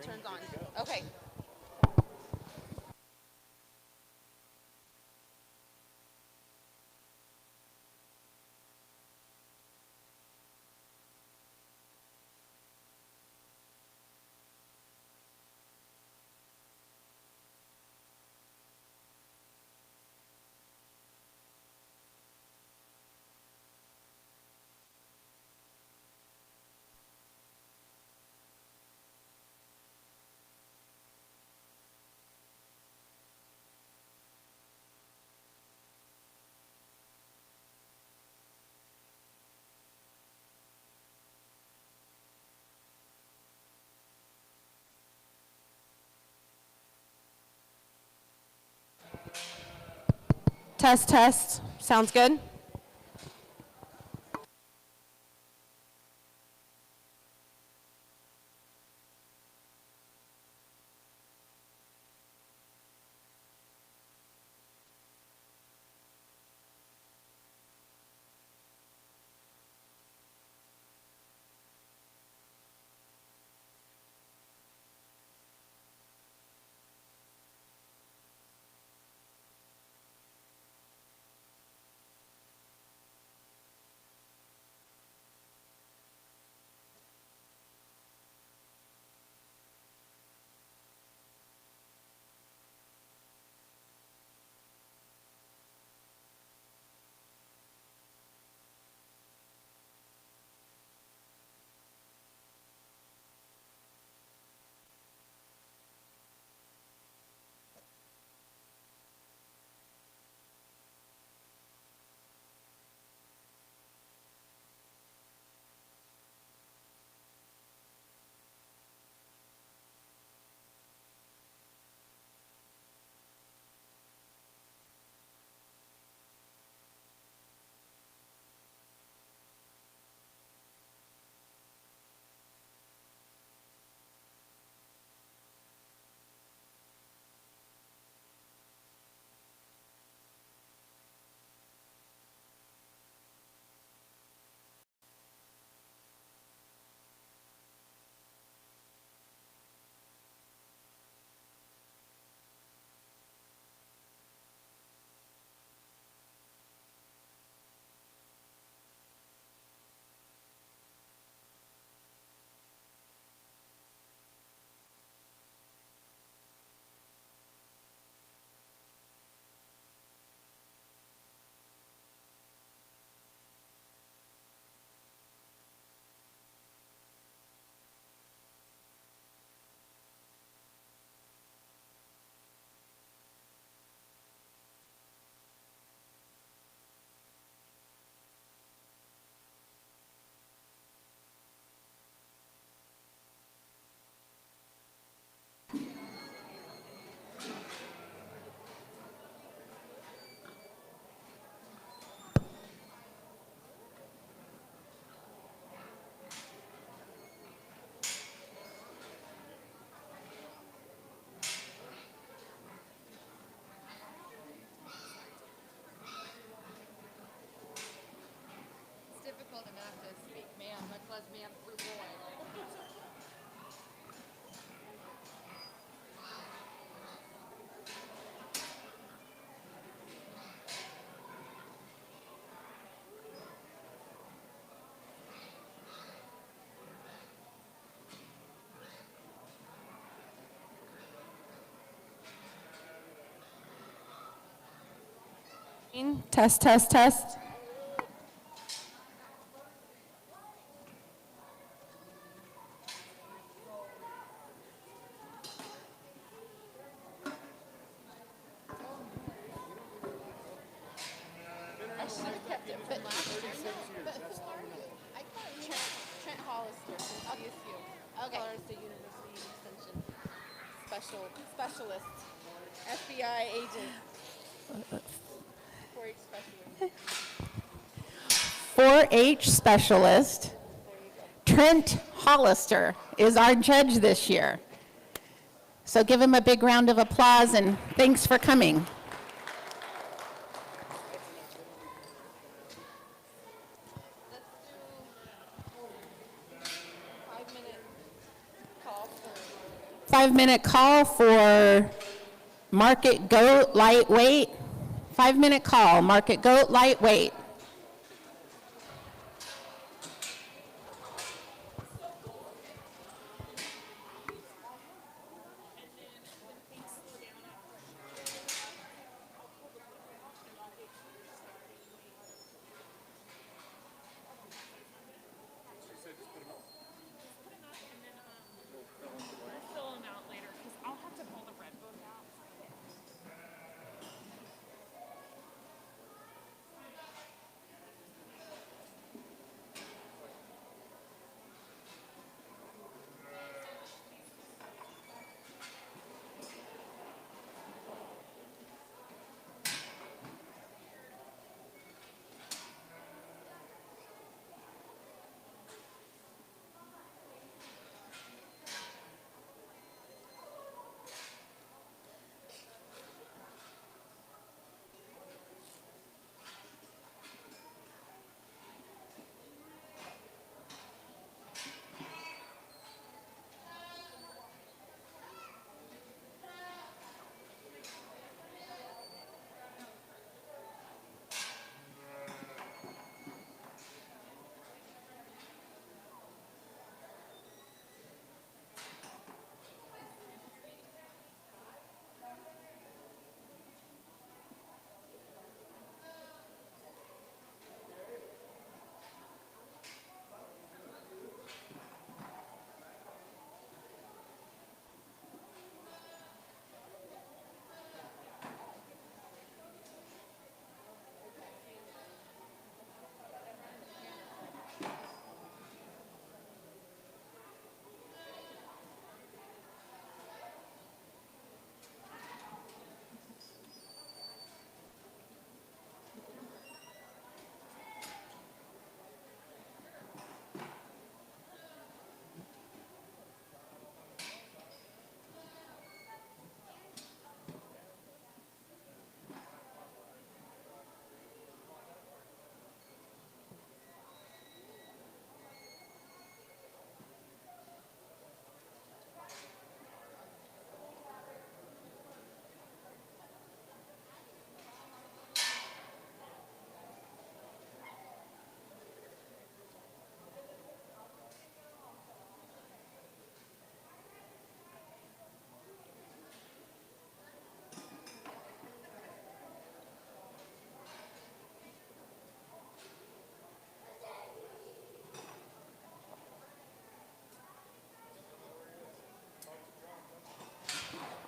Turns on. Okay. Test, test. Sounds good? It's difficult enough to speak man, much less man through boy. Test, test, test. I should have kept it from last year. But who are you? I call him Trent Hollister from CSU. Okay. Colorado State University Extension specialist, FBI agent, 4-H specialist. 4-H specialist There you go. Trent Hollister is our judge this year. So give him a big round of applause and thanks for coming. Let's do 5-minute call for 5-minute call for Market Goat Lightweight. 5-minute call, Market Goat Lightweight. Fill them out later because I'll have to pull the red book out.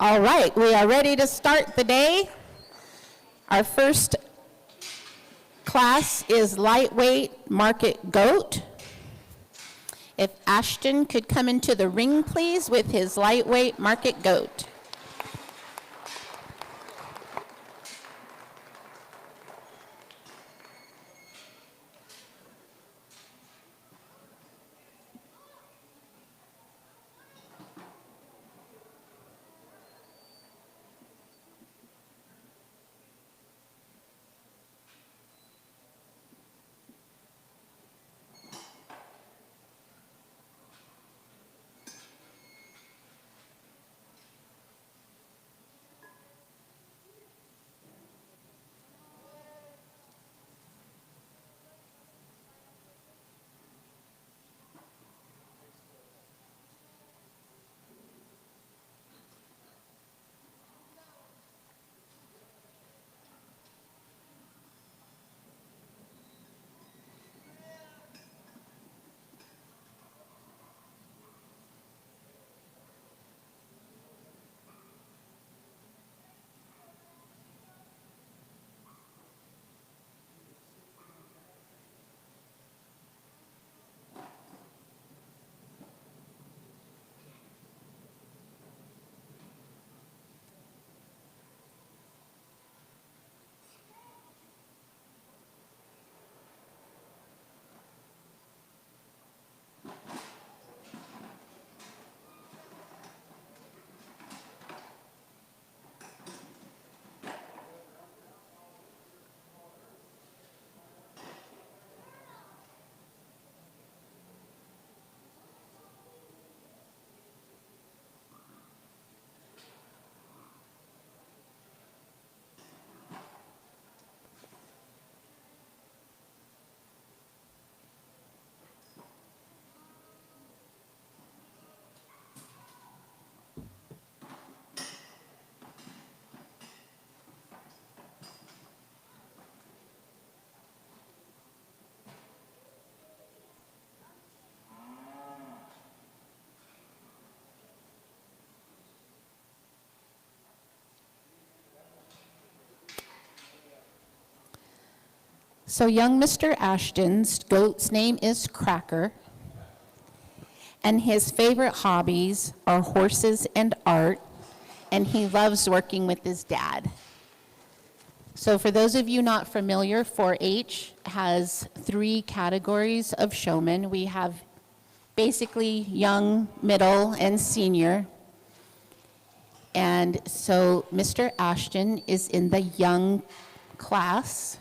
All right, we are ready to start the day. Our first class is Lightweight Market Goat. If Ashton could come into the ring, please, with his Lightweight Market Goat. So young Mr. Ashton's goat's name is Cracker, and his favorite hobbies are horses and art, and he loves working with his dad. So for those of you not familiar, 4-H has 3 categories of showmen. We have basically young, middle, and senior. And so Mr. Ashton is in the young class.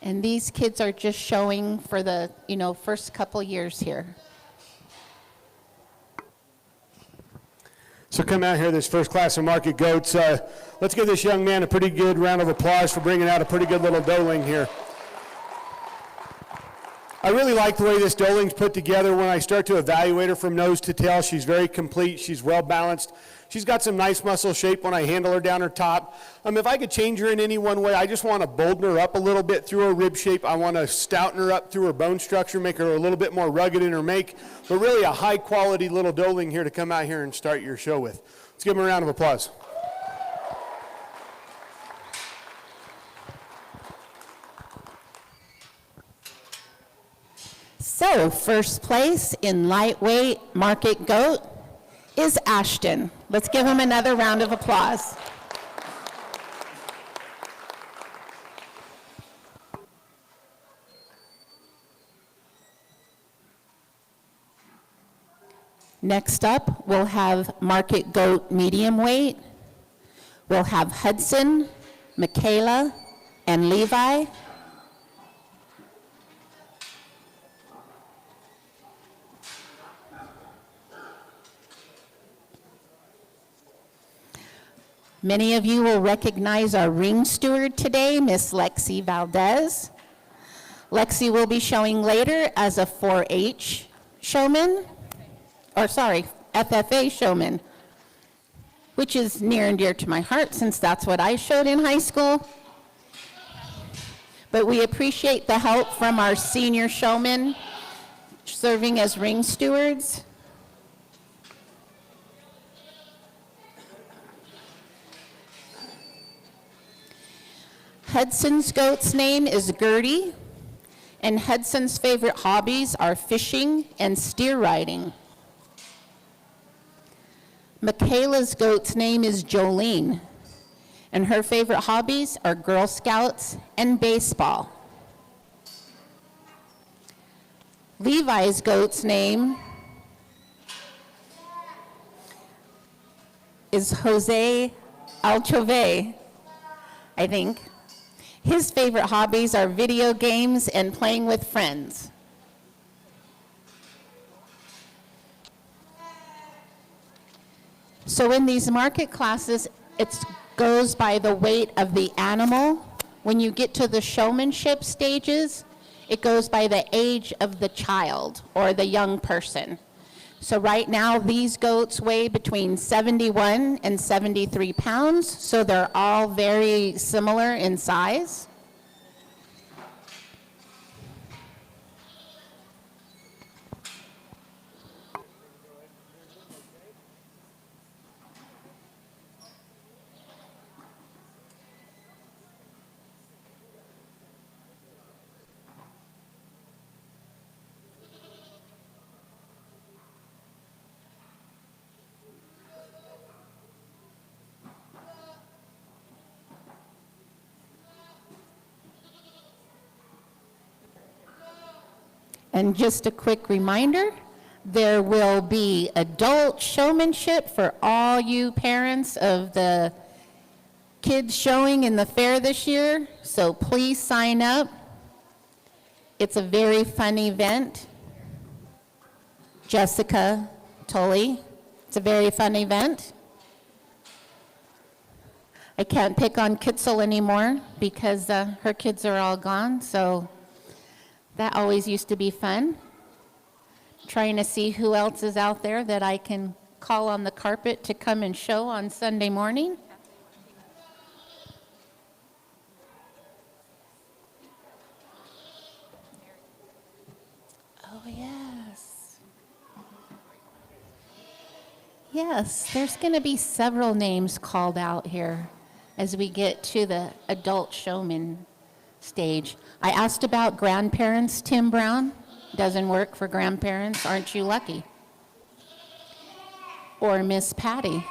And these kids are just showing for the, first couple years here. So come out here, this first class of market goats. Let's give this young man a pretty good round of applause for bringing out a pretty good little doeling here. I really like the way this doeling's put together. When I start to evaluate her from nose to tail, she's very complete, she's well balanced. She's got some nice muscle shape when I handle her down her top. If I could change her in any one way, I just want to bolden her up a little bit through her rib shape. I want to stouten her up through her bone structure, make her a little bit more rugged in her make, but really a high quality little doeling here to come out here and start your show with. Let's give him a round of applause. So first place in lightweight market goat is Ashton. Let's give him another round of applause. Next up, we'll have market goat medium weight. We'll have Hudson, Michaela, and Levi. Many of you will recognize our ring steward today, Miss Lexi Valdez. Lexi will be showing later as a 4-H showman, FFA showman, which is near and dear to my heart since that's what I showed in high school. But we appreciate the help from our senior showmen serving as ring stewards. Hudson's goat's name is Gertie, and Hudson's favorite hobbies are fishing and steer riding. Michaela's goat's name is Jolene, and her favorite hobbies are Girl Scouts and baseball. Levi's goat's name is Jose Alchove, I think. His favorite hobbies are video games and playing with friends. So in these market classes, it goes by the weight of the animal. When you get to the showmanship stages, it goes by the age of the child or the young person. So right now, these goats weigh between 71 and 73 pounds, so they're all very similar in size. And just a quick reminder, there will be adult showmanship for all you parents of the kids showing in the fair this year, so please sign up. It's a very fun event. Jessica Tully, it's a very fun event. I can't pick on Kitzel anymore because her kids are all gone, so that always used to be fun. Trying to see who else is out there that I can call on the carpet to come and show on Sunday morning. Oh, yes. Yes, there's going to be several names called out here. as we get to the adult showman stage. I asked about grandparents, Tim Brown. Doesn't work for grandparents, aren't you lucky? Or Miss Patty.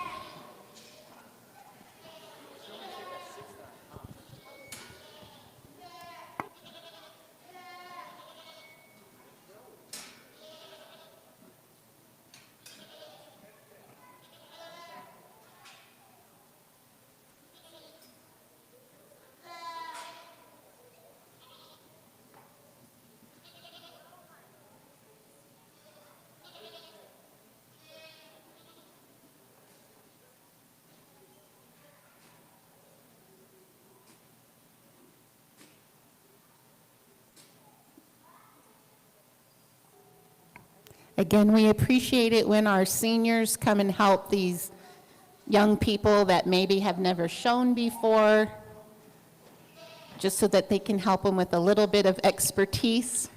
Again, we appreciate it when our seniors come and help these young people that maybe have never shown before, just so that they can help them with a little bit of expertise.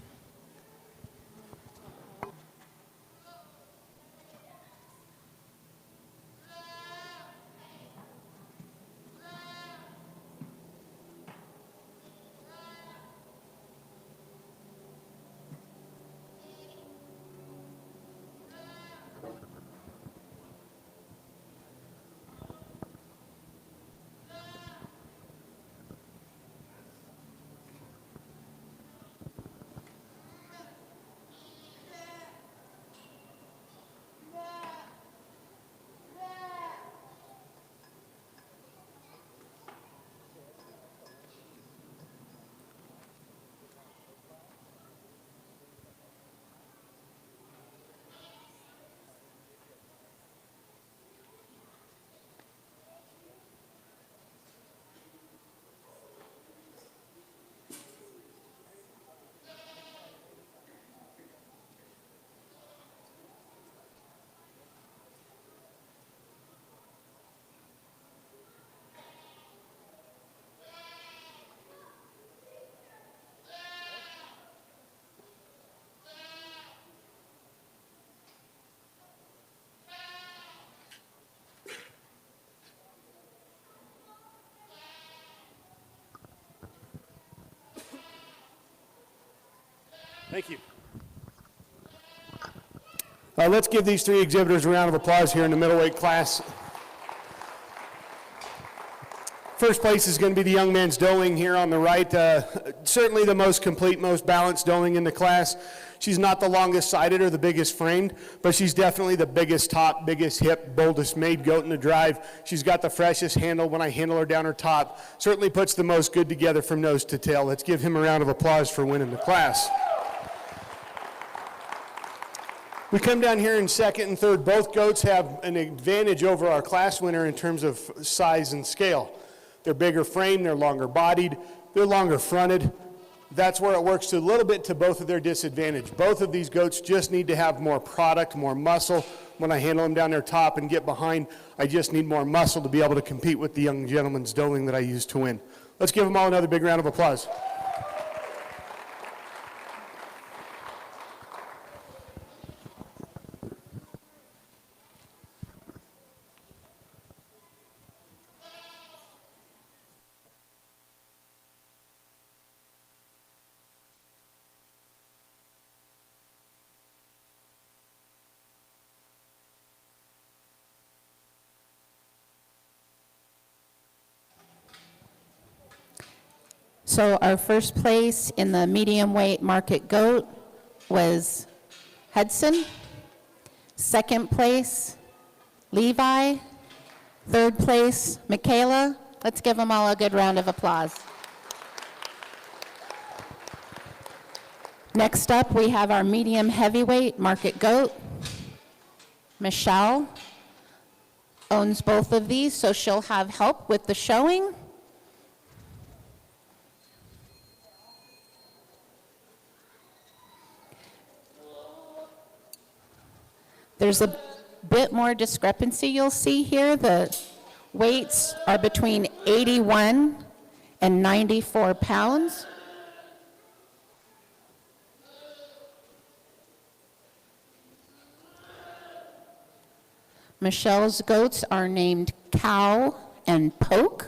Thank you. Let's give these three exhibitors a round of applause here in the middleweight class. First place is going to be the young man's doeling here on the right. Certainly the most complete, most balanced doeling in the class. She's not the longest sided or the biggest framed, but she's definitely the biggest top, biggest hip, boldest made goat in the drive. She's got the freshest handle when I handle her down her top. Certainly puts the most good together from nose to tail. Let's give him a round of applause for winning the class. We come down here in second and third. Both goats have an advantage over our class winner in terms of size and scale. They're bigger framed, they're longer bodied, they're longer fronted. That's where it works a little bit to both of their disadvantage. Both of these goats just need to have more product, more muscle. When I handle them down their top and get behind, I just need more muscle to be able to compete with the young gentleman's doeling that I used to win. Let's give them all another big round of applause. So our first place in the medium weight market goat was Hudson. Second place, Levi. Third place, Michaela. Let's give them all a good round of applause. Next up, we have our medium heavyweight market goat. Michelle owns both of these, so she'll have help with the showing. There's a bit more discrepancy you'll see here. The weights are between 81 and 94 pounds. Michelle's goats are named Cow and Poke.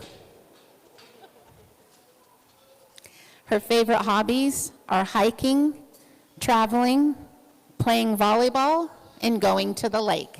Her favorite hobbies are hiking, traveling, playing volleyball, and going to the lake.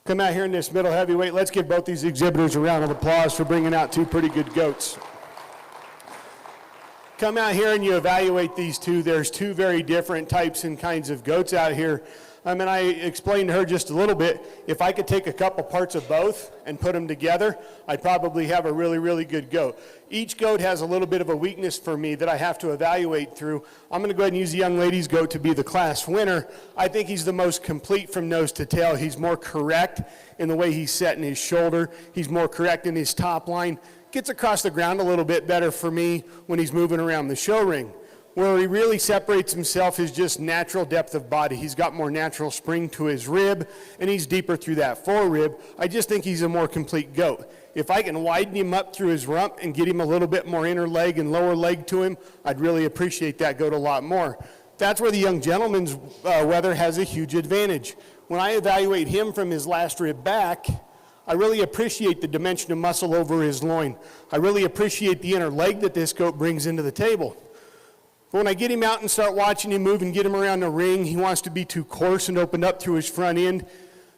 Come out here in this middle heavyweight. Let's give both these exhibitors a round of applause for bringing out two pretty good goats. come out here and you evaluate these two, there's two very different types and kinds of goats out here. And I explained to her just a little bit, if I could take a couple parts of both and put them together, I'd probably have a really, really good goat. Each goat has a little bit of a weakness for me that I have to evaluate through. I'm going to go ahead and use the young lady's goat to be the class winner. I think he's the most complete from nose to tail. He's more correct in the way he's setting his shoulder. He's more correct in his top line. Gets across the ground a little bit better for me when he's moving around the show ring. Where he really separates himself is just natural depth of body. He's got more natural spring to his rib, and he's deeper through that forerib. I just think he's a more complete goat. If I can widen him up through his rump and get him a little bit more inner leg and lower leg to him, I'd really appreciate that goat a lot more. That's where the young gentleman's wether has a huge advantage. When I evaluate him from his last rib back, I really appreciate the dimension of muscle over his loin. I really appreciate the inner leg that this goat brings into the table. But when I get him out and start watching him move and get him around the ring, he wants to be too coarse and opened up through his front end.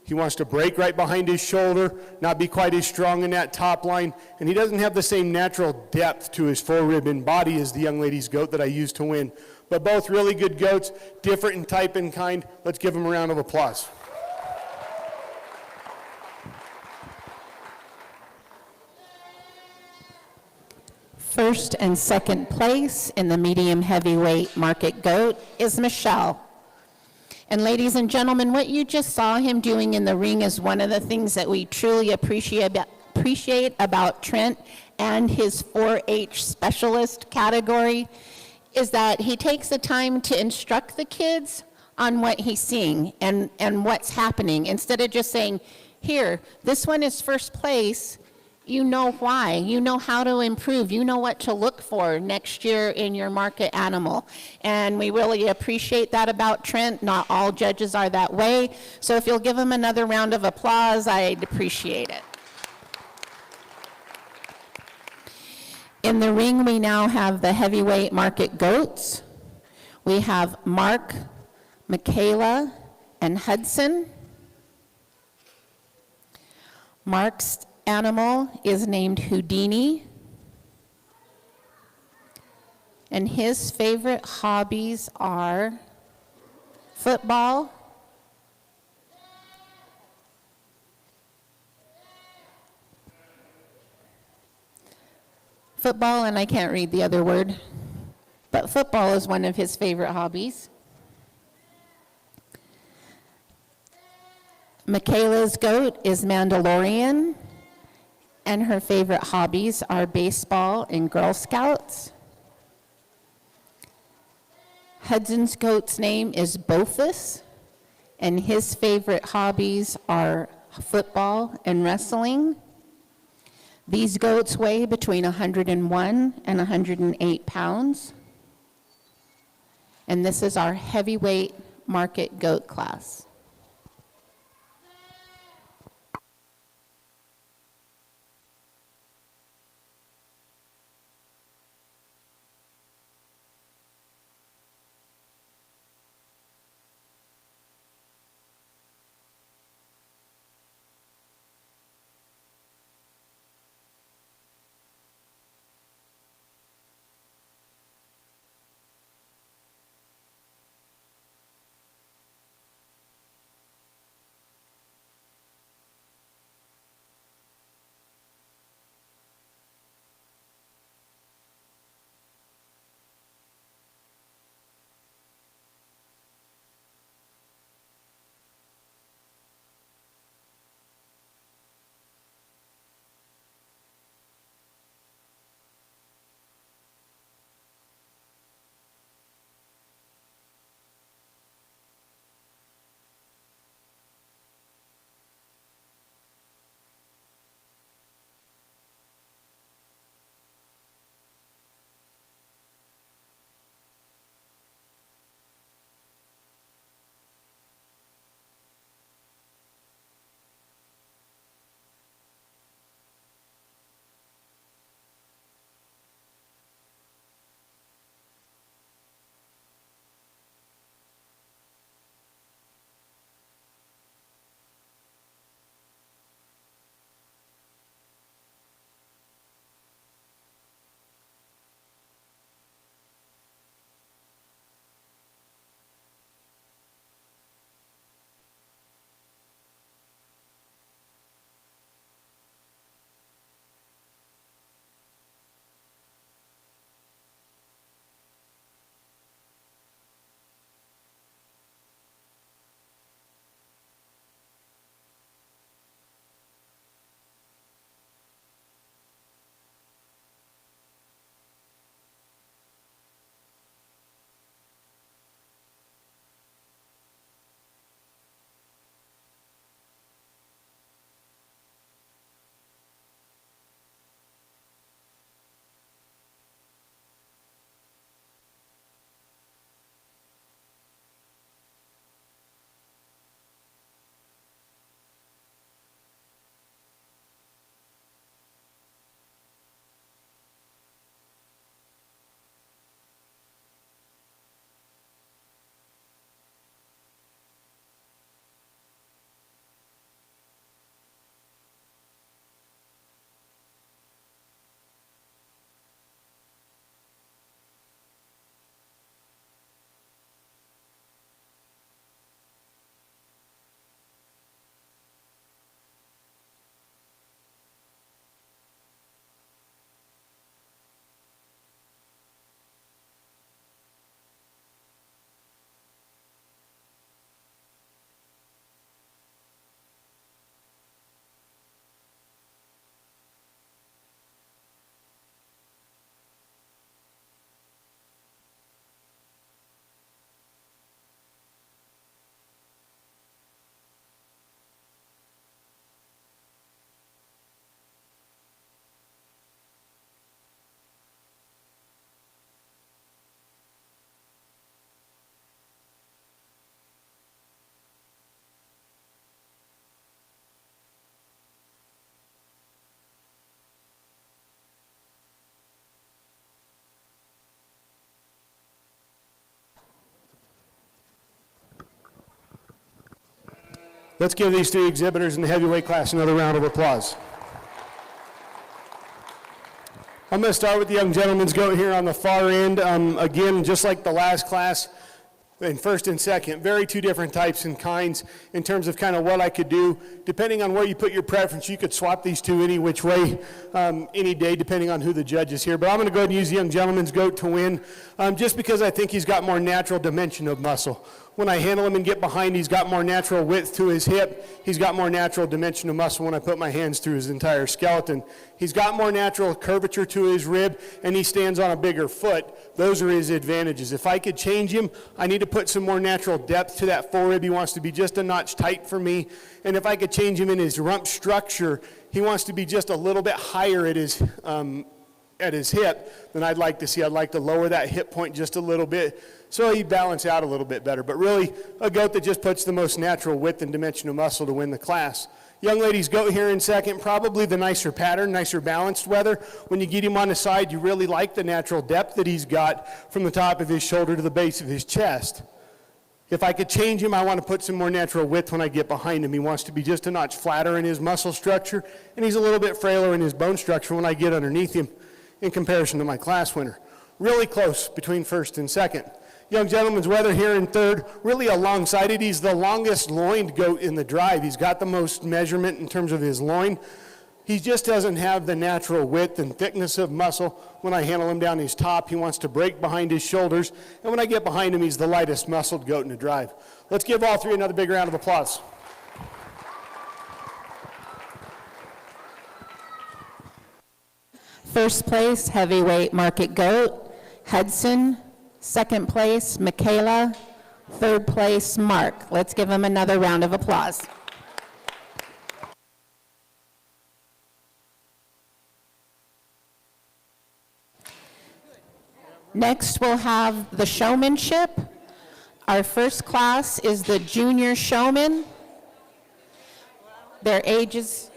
He wants to break right behind his shoulder, not be quite as strong in that top line, and he doesn't have the same natural depth to his forerib and body as the young lady's goat that I used to win. But both really good goats, different in type and kind. Let's give them a round of applause. First and second place in the medium heavyweight market goat is Michelle. And ladies and gentlemen, what you just saw him doing in the ring is one of the things that we truly appreciate about Trent and his 4-H specialist category, is that he takes the time to instruct the kids on what he's seeing and what's happening. Instead of just saying, here, this one is first place, you know why, you know how to improve, you know what to look for next year in your market animal. And we really appreciate that about Trent. Not all judges are that way. So if you'll give him another round of applause, I'd appreciate it. In the ring, we now have the heavyweight market goats. We have Mark, Michaela, and Hudson. Mark's animal is named Houdini, and his favorite hobbies are football, and I can't read the other word, but football is one of his favorite hobbies. Michaela's goat is Mandalorian, and her favorite hobbies are baseball and Girl Scouts. Hudson's goat's name is Bophus, and his favorite hobbies are football and wrestling. These goats weigh between 101 and 108 pounds. And this is our heavyweight market goat class. Let's give these three exhibitors in the heavyweight class another round of applause. I'm going to start with the young gentleman's goat here on the far end. Again, just like the last class, in first and second, very two different types and kinds in terms of kind of what I could do. Depending on where you put your preference, you could swap these two any which way, any day, depending on who the judge is here. But I'm going to go ahead and use the young gentleman's goat to win, just because I think he's got more natural dimension of muscle. When I handle him and get behind, he's got more natural width to his hip. He's got more natural dimension of muscle when I put my hands through his entire skeleton. He's got more natural curvature to his rib, and he stands on a bigger foot. Those are his advantages. If I could change him, I need to put some more natural depth to that forerib. He wants to be just a notch tight for me. And if I could change him in his rump structure, he wants to be just a little bit higher at his hip than I'd like to see. I'd like to lower that hip point just a little bit so he balance out a little bit better. But really, a goat that just puts the most natural width and dimension of muscle to win the class. Young lady's goat here in second, probably the nicer pattern, nicer balanced weather. When you get him on the side, you really like the natural depth that he's got from the top of his shoulder to the base of his chest. If I could change him, I want to put some more natural width when I get behind him. He wants to be just a notch flatter in his muscle structure, and he's a little bit frailer in his bone structure when I get underneath him in comparison to my class winner. Really close between first and second. Young gentleman's weather here in third, really alongside it. He's the longest loined goat in the drive. He's got the most measurement in terms of his loin. He just doesn't have the natural width and thickness of muscle. When I handle him down his top, he wants to break behind his shoulders. And when I get behind him, he's the lightest muscled goat in the drive. Let's give all three another big round of applause. First place, heavyweight market goat, Hudson. Second place, Michaela. Third place, Mark. Let's give him another round of applause. Next, we'll have the showmanship. Our first class is the junior showman. Their ages.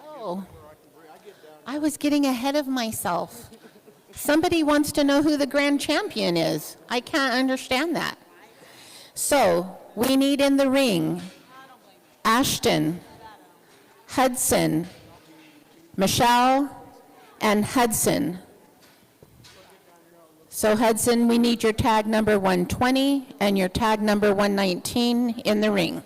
Oh, I was getting ahead of myself. Somebody wants to know who the grand champion is. I can't understand that. So, we need in the ring Ashton, Hudson, Michelle, and Hudson. So Hudson, we need your tag number 120 and your tag number 119 in the ring.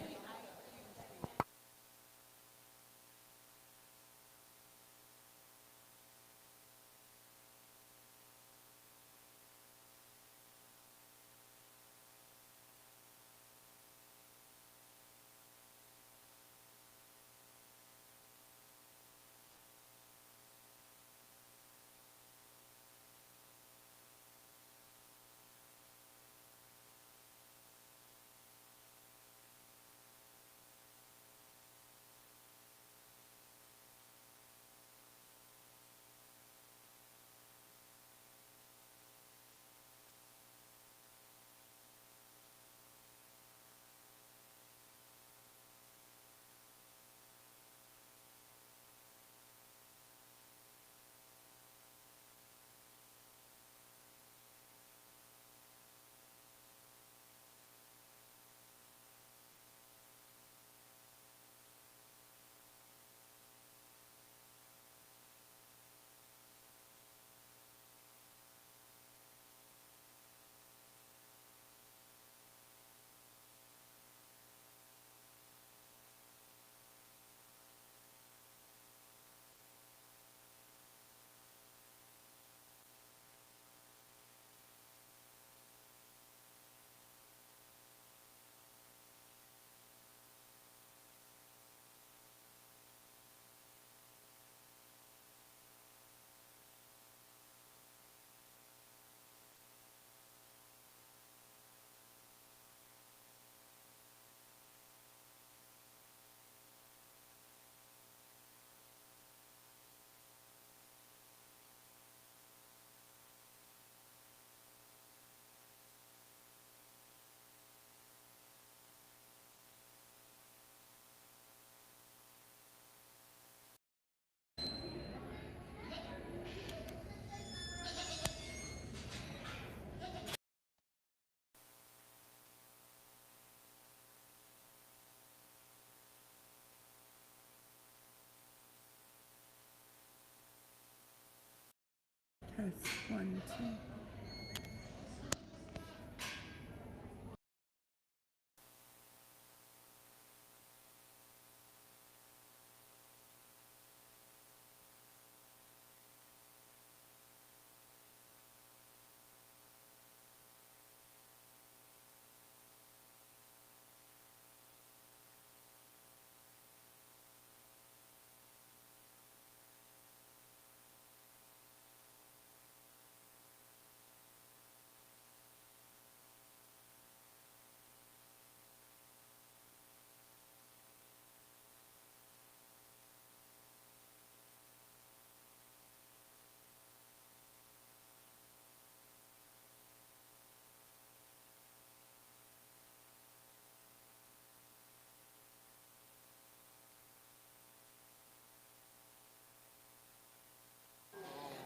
Test, 1, 2.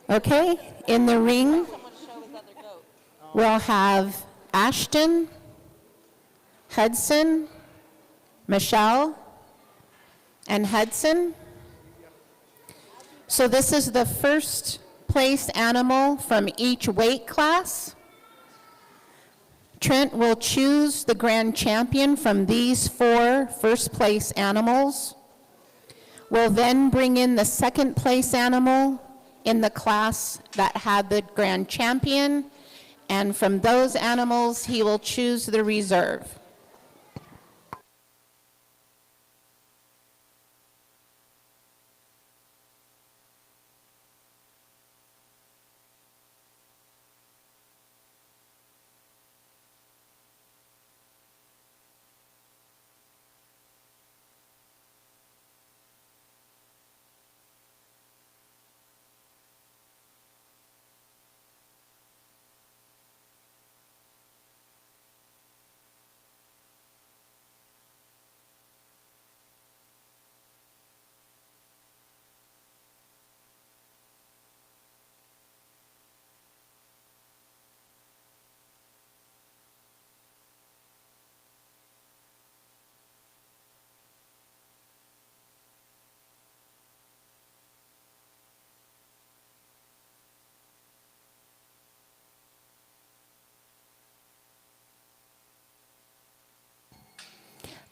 Okay, in the ring, we'll have Ashton, Hudson, Michelle, and Hudson. So this is the first place animal from each weight class. Trent will choose the grand champion from these 4 first place animals. We'll then bring in the second place animal in the class that had the grand champion, and from those animals, he will choose the reserve.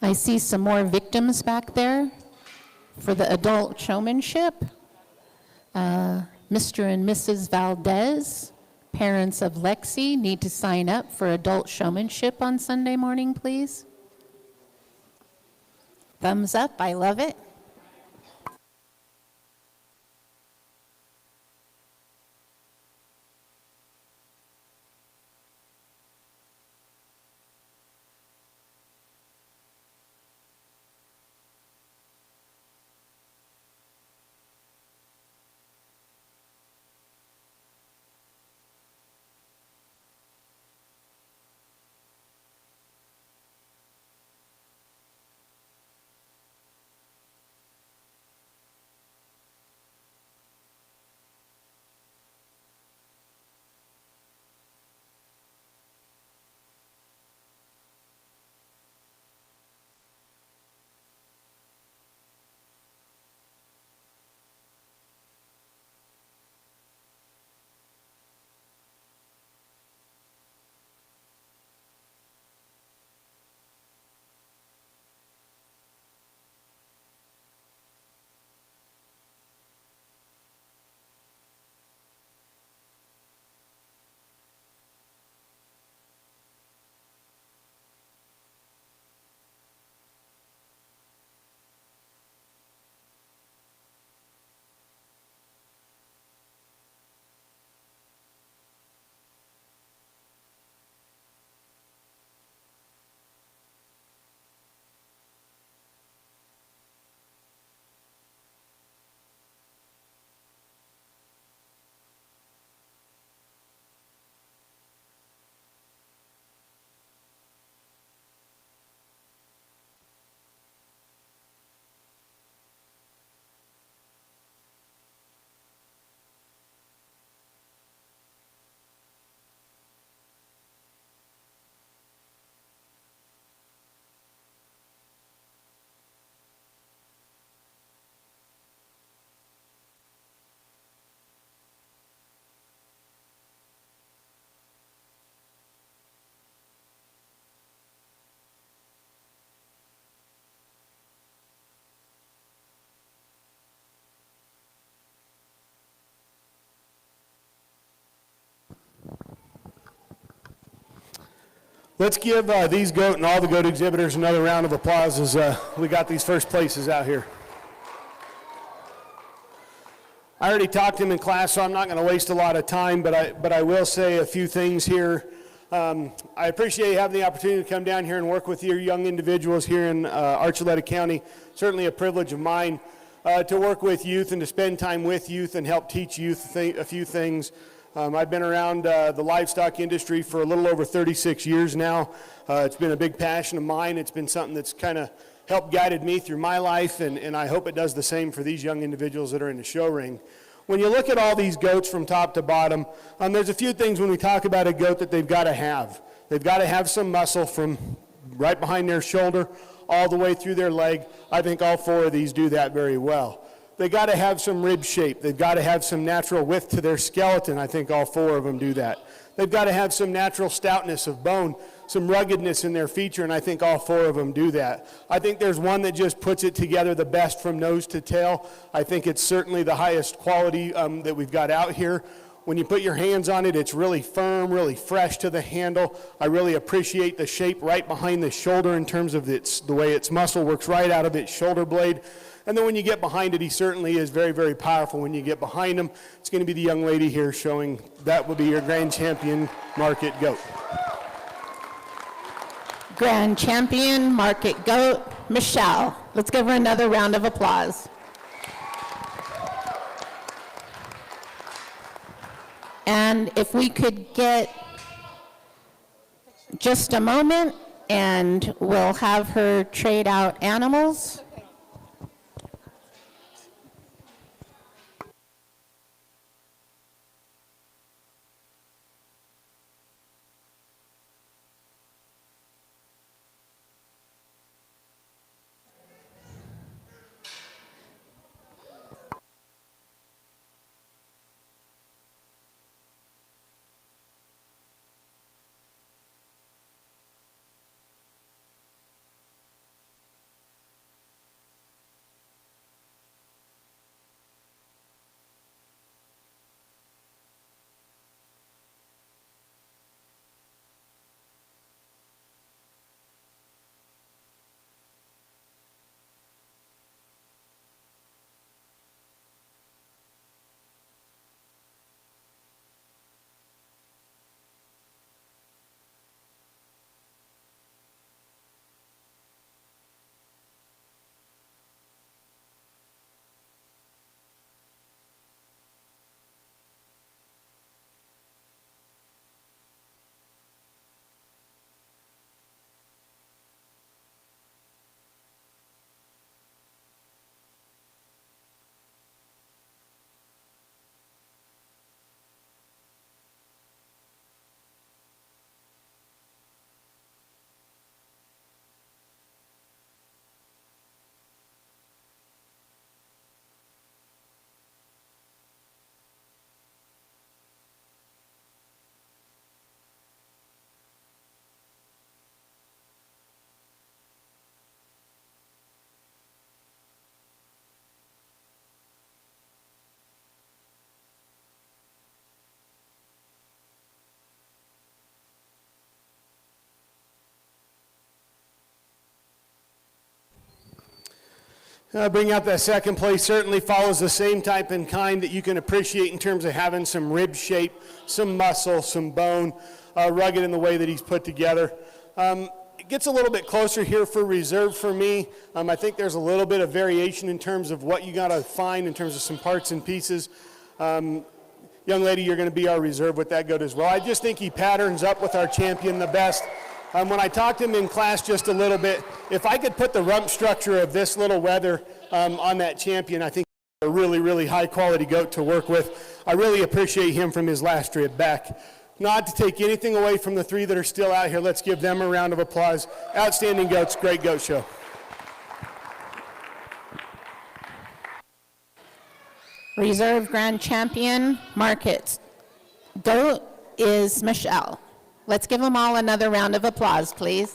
I see some more victims back there for the adult showmanship. Mr. and Mrs. Valdez, parents of Lexi, need to sign up for adult showmanship on Sunday morning, please. Thumbs up, I love it. Let's give these goat and all the goat exhibitors another round of applause as we got these first places out here. I already talked to him in class, so I'm not going to waste a lot of time, but I will say a few things here. I appreciate having the opportunity to come down here and work with your young individuals here in Archuleta County. Certainly a privilege of mine to work with youth and to spend time with youth and help teach youth a few things. I've been around the livestock industry for a little over 36 years now. It's been a big passion of mine. It's been something that's kind of helped guided me through my life, and I hope it does the same for these young individuals that are in the show ring. When you look at all these goats from top to bottom, there's a few things when we talk about a goat that they've got to have. They've got to have some muscle from right behind their shoulder all the way through their leg. I think all four of these do that very well. They got to have some rib shape. They've got to have some natural width to their skeleton. I think all four of them do that. They've got to have some natural stoutness of bone, some ruggedness in their feature, and I think all four of them do that. I think there's one that just puts it together the best from nose to tail. I think it's certainly the highest quality that we've got out here. When you put your hands on it, it's really firm, really fresh to the handle. I really appreciate the shape right behind the shoulder in terms of the way its muscle works right out of its shoulder blade. And then when you get behind it, he certainly is very, very powerful. When you get behind him, it's going to be the young lady here showing that will be your grand champion market goat. Grand champion market goat, Michelle. Let's give her another round of applause. And if we could get just a moment, and we'll have her trade out animals. Bring out that second place certainly follows the same type and kind that you can appreciate in terms of having some rib shape, some muscle, some bone, rugged in the way that he's put together. It gets a little bit closer here for reserve for me. I think there's a little bit of variation in terms of what you got to find in terms of some parts and pieces. Young lady, you're going to be our reserve with that goat as well. I just think he patterns up with our champion the best. When I talked to him in class just a little bit, if I could put the rump structure of this little wether on that champion, I think a really, really high quality goat to work with. I really appreciate him from his last trip back. Not to take anything away from the three that are still out here, let's give them a round of applause. Outstanding goats, great goat show. Reserve Grand Champion Market goat is Michelle. Let's give them all another round of applause, please.